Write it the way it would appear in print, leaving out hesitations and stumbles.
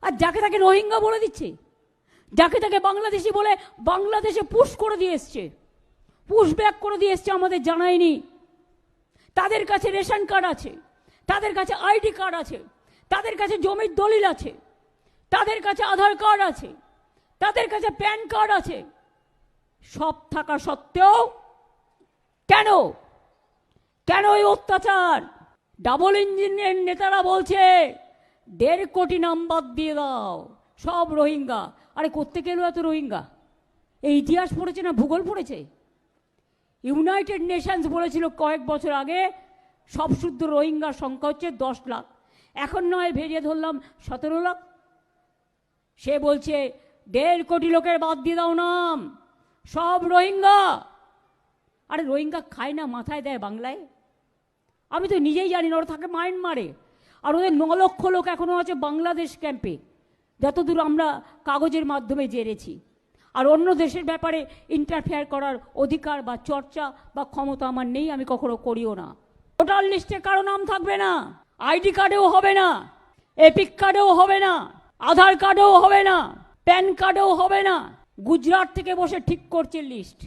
আর যাকে তাকে রোহিঙ্গা বলে দিচ্ছে, যাকে তাকে বাংলাদেশি বলে বাংলাদেশে পুশ করে দিয়ে এসছে, পুশ ব্যাক করে দিয়ে এসছে, আমাদের জানায়নি। তাদের কাছে রেশন কার্ড আছে, তাদের কাছে আইডি কার্ড আছে, তাদের কাছে জমির দলিল আছে, তাদের কাছে আধার কার্ড আছে, তাদের কাছে প্যান কার্ড আছে। সব থাকা সত্ত্বেও কেন কেন এই অত্যাচার? ডাবল ইঞ্জিনের নেতারা বলছে 1.5 কোটি নাম বাদ দিয়ে দাও, সব রোহিঙ্গা। আরে কোত্থেকে এলো এত রোহিঙ্গা? এই ইতিহাস পড়েছে না ভূগোল পড়েছে? ইউনাইটেড নেশনস বলেছিল কয়েক বছর আগে সব শুদ্ধ রোহিঙ্গার সংখ্যা হচ্ছে 10 লাখ, এখন নয় ভেরিয়ে ধরলাম 17 লাখ। সে বলছে 1.5 কোটি লোকের বাদ দিয়ে দাও নাম, সব রোহিঙ্গা। আরে রোহিঙ্গা খায় না, মাথায় দেয় বাংলায়? আমি তো নিজেই জানি না, ওরা থাকে মায়ানমারে। আর ওদের 9 লক্ষ লোক এখনো আছে বাংলাদেশ ক্যাম্পে, যতদূর আমরা কাগজের মাধ্যমে জেনেছি। আর অন্য দেশের ব্যাপারে ইন্টারফেয়ার করার অধিকার বা চর্চা বা ক্ষমতা আমার নেই, আমি কখনো করিও না। ভোটার লিস্টে কারো নাম থাকবে না, আইডি কার্ডেও হবে না, এপিক কার্ডেও হবে না, আধার কার্ডেও হবে না, প্যান কার্ডেও হবে না। গুজরাট থেকে বসে ঠিক করছে লিস্ট।